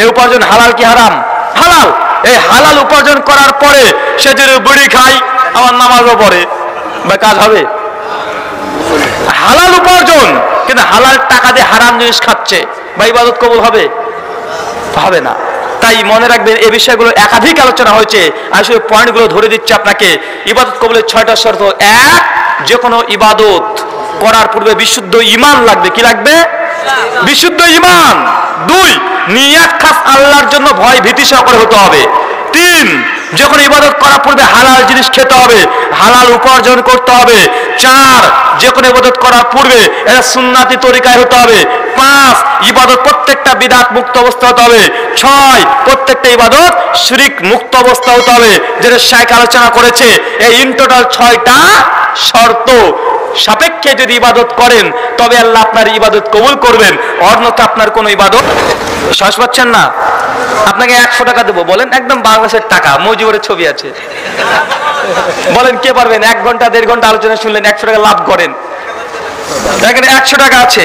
এই উপার্জন হালাল কি হারাম? হালাল। এই হালাল উপার্জন করার পরে সে যদি বিড়ি খায় আমার নামাজও পড়ে, বা কাজ হবে? হালাল উপার্জন কিন্তু হালাল টাকা দিয়ে হারাম জিনিস খাচ্ছে, বা ইবাদত কবুল হবে? হবে না। তাই মনে রাখবেন এই বিষয়গুলো একাধিক আলোচনা হয়েছে, আসলে পয়েন্টগুলো ধরে দিচ্ছে আপনাকে। ইবাদত কবুলের 6টা শর্ত। 1, যে কোনো ইবাদত করার পূর্বে বিশুদ্ধ ঈমান লাগবে। কি লাগবে? বিশুদ্ধ ঈমান। 2, নিয়াত খাস আল্লাহর জন্য, ভয় ভীতি সহকারে হতে হবে। 3, যখন ইবাদত করার পূর্বে হালাল জিনিস খেতে হবে, হালাল উপার্জন করতে হবে। 4, যে কোনো ইবাদত করার পূর্বে এটা সুন্নাতি তরিকায় হতে হবে। 5, ইবাদত প্রত্যেকটা বিদআত মুক্ত অবস্থা হতে হবে। 6, প্রত্যেকটা ইবাদত শিরক মুক্ত অবস্থা হতে হবে, যেটা শাইখ আলোচনা করেছে। এই ইন টোটাল 6টা শর্ত সাপেক্ষে যদি ইবাদত করেন তবে আল্লাহ আপনার ইবাদত কবুল করবেন, অন্যথা আপনার কোনো ইবাদত। শ্বাস পাচ্ছেন না? আপনাকে 100 টাকা দেবো, বলেন একদম বাংলাদেশের টাকা, মুজিবের ছবি আছে, বলেন কে পারবেন? 1 ঘন্টা 1.5 ঘন্টা আলোচনা শুনলেন, 100 টাকা লাভ করেন। এখানে 100 টাকা আছে।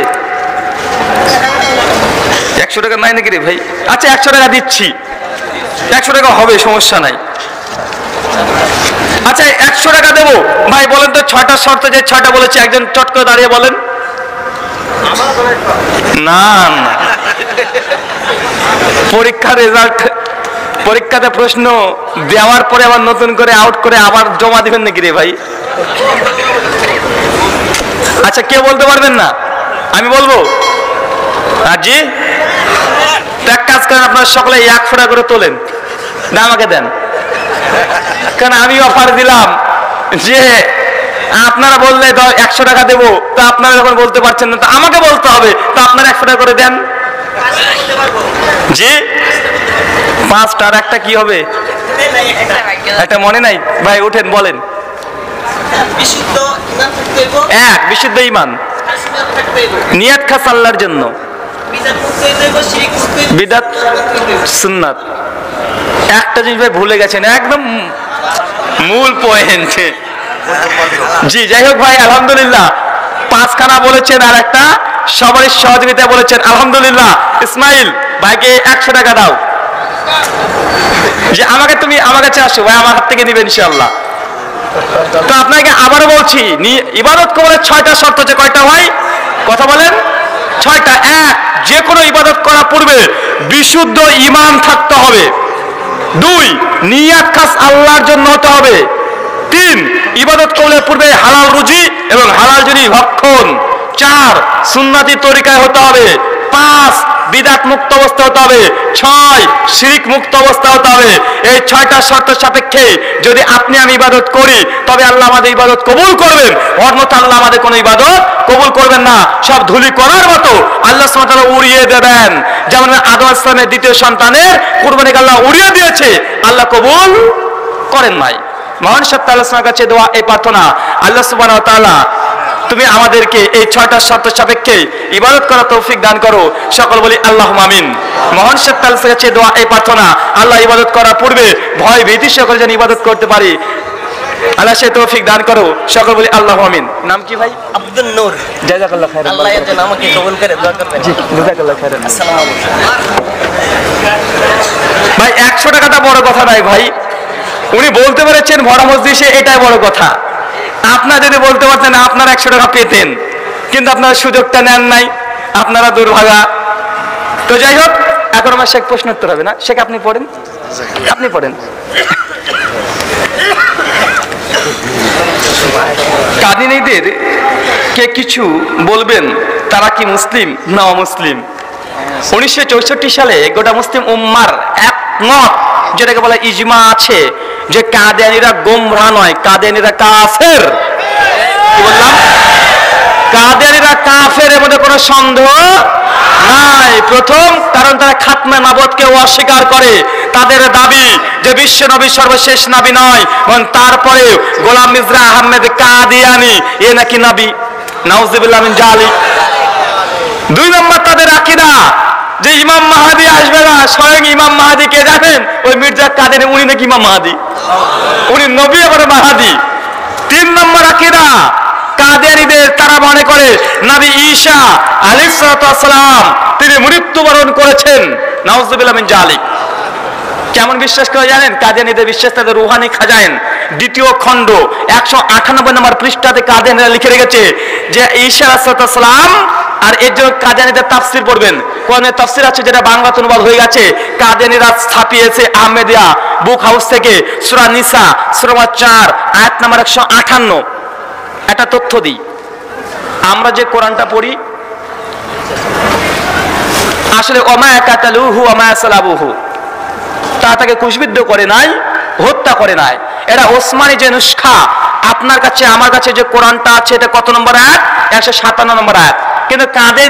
100 টাকা নাই নাকি রে ভাই? আচ্ছা 100 টাকা দিচ্ছি, 100 টাকা হবে, সমস্যা নাই। আচ্ছা 100 টাকা দেবো ভাই, বলেন তো 6টা শর্ত যে 6টা বলেছে, একজন চট করে দাঁড়িয়ে বলেন। না না, পরীক্ষার রেজাল্ট, পরীক্ষাতে প্রশ্ন দেওয়ার পরে আবার নতুন করে আউট করে আবার জমা দিবেন নাকি রে ভাই? আচ্ছা কে বলতে পারবেন না? আমি বলবো। জি, এক কাজ করেন, আপনারা সকলে 100 টাকা করে তোলেন, না আমাকে দেন, কারণ আমি অফার দিলাম যে আপনারা বললে 100 টাকা দেবো, তা আপনারা যখন বলতে পারছেন না তো আমাকে বলতে হবে, তো আপনারা 100 টাকা করে দেন। জি, 5টার একটা কি হবে? একটা মনে নাই ভাই, উঠেন বলেন। 1, বিশুদ্ধ ঈমান, নিয়াত খাস আল্লাহর জন্য, বিদআত সুন্নাত। একটা জিনিস ভাই ভুলে গেছেন, একদম মূল পয়েন্ট। জি যাই হোক ভাই, আলহামদুলিল্লাহ 5খানা বলেছেন, আর একটা সবারই সহযোগিতা বলেছেন, আলহামদুলিল্লাহ। ইসমাইল ভাইকে 100 টাকা দাও। যে আমাকে তুমি আমার কাছে আসো ভাই, আমার হাত থেকে দিবেন ইনশাআল্লাহ। তো আপনাকে আবারও বলছি, ইবাদত কবুলের 6টা শর্ত হচ্ছে কয়টা ভাই? কথা বলেন। 6টা। 1, যে কোনো ইবাদত করার পূর্বে বিশুদ্ধ ঈমান থাকতে হবে। 2, নিয়াত খাস আল্লাহর জন্য হতে হবে। 3, ইবাদত কবুলের পূর্বে হালাল রুজি এবং হালাল জিনিস ভক্ষণ। 4, সুন্নাতি তরিকায় হতে হবে। 5, বিদআত মুক্ত অবস্থা হতে হবে। 6, শিরক মুক্ত অবস্থা হতে হবে। এই 6টা শর্ত সাপেক্ষে যদি আপনি আমি ইবাদত করি তবে আল্লাহ আমাদের ইবাদত কবুল করবেন, অন্যথা আল্লাহ আমাদের কোনো ইবাদত কবুল করবেন না। সব ধুলি করার মতো আল্লাহ সুবহানাহু ওয়া তাআলা উড়িয়ে দেবেন। যেমন আদম আলাইহিস সালামের দ্বিতীয় সন্তানের কুরবানিকে আল্লাহ উড়িয়ে দিয়েছে, আল্লাহ কবুল করেন নাই। মহান সত্তা আল্লাহর কাছে দোয়া, এই প্রার্থনা, আল্লাহ সুবহানাহু ওয়া তাআলা তুমি আমাদেরকে এই 6টা শর্ত সাপেক্ষে ইবাদত করার তৌফিক দান করো। সকল বলি আল্লাহুম্মা আমিন। মহান সত্তা আল্লাহর কাছে দোয়া, এই প্রার্থনা, আল্লাহ ইবাদত করার পূর্বে ভয় ভীতি সকল যেন ইবাদত করতে পারি, আল্লাহ সে তৌফিক দান করো। সকল বলি আল্লাহুম্মা আমিন। নাম কি ভাই? আব্দুল নূর। জাযাকাল্লাহ খাইরান। আল্লাহ এর জন্য আমাকে কবুল করে দোয়া করবেন। জি, জাযাকাল্লাহ খাইরান। আসসালামু আলাইকুম ভাই 100 টাকাটা বড় কথা নাই ভাই, উনি বলতে পেরেছেন বড় মজলিসে, এটাই বড় কথা। আপনারা যদি বলতে পারতেন আপনারা 100 টাকা পেতেন, কিন্তু আপনারা সুযোগটা নেন নাই, আপনারা দুর্ভাগা। তো যাই হোক, এখন আমার শেখ প্রশ্ন উত্তর হবে না। শেখ আপনি পড়েন, আপনি পড়েন। কাদিনীদের কে কিছু বলবেন, তারা কি মুসলিম না অমুসলিম? 1964 সালে গোটা মুসলিম উম্মার একমত, যেটাকে বলা ইজমা আছে, যে কাদিয়ানীরা গোমরাহ নয়, কাদিয়ানীরা কাফের। কি বললাম? কাদিয়ানীরা কাফের, এর মধ্যে কোনো সন্দেহ নাই। প্রথম কারণ তারা খাতমে নবুয়তকে অস্বীকার করে। তাদের দাবি যে বিশ্ব নবী সর্বশেষ নবী নয়, এবং তারপরে গোলাম মির্জা আহমেদ কাদিয়ানী এ নাকি নবী। নাউজুবিল্লাহ মিন যালিক। 2 নম্বর তাদের আকীদা যে ইমাম মাহদী আসবে না। স্বয়ং ইমাম মাহদী কে জানেন? ওই মির্জা কাদিয়ানী, উনি নাকি ইমাম মাহদী, উনি নবী আবার মাহদী। 3 নম্বর আকীদা কাদিয়ানীদের, তারা মনে করে নবী ঈসা আলাইহিস সালাম তিনি মৃত্যুবরণ করেছেন। নাউজুবিল্লাহ মিন জালিক। কেমন বিশ্বাস করে জানেন? কাদিয়ানীদের বিশ্বাস তাদের রুহানি খাজাইন দ্বিতীয় খণ্ড 198 নম্বর পৃষ্ঠাতে কাদিয়ানীরা লিখে রেখেছে যে ঈসা আলাইহিস সালাম, আর এর জন্য কাদিয়ানীদের তাফসীর পড়বেন। কোরআনের তাফসীর আছে যেটা বাংলাতে অনুবাদ হয়ে গেছে, কাদিয়ানীরা ছাপিয়েছে আহমেদিয়া বুক হাউস থেকে সূরা নিসা সূরা 4 আয়াত নাম্বার 158। একটা তথ্য দিই, আমরা যে কোরআনটা পড়ি আসলে ওমা কাতালুহু ওমা সালাবুহু, তাকে ক্রুশবিদ্ধ করে নাই, হত্যা করে নাই। এটা ওসমানী যে নুসখা, আপনার কাছে আমার কাছে যে কোরআনটা আছে এটা কত নম্বর আয়াত? 157 নম্বর আয়াত। কিন্তু কাঁদে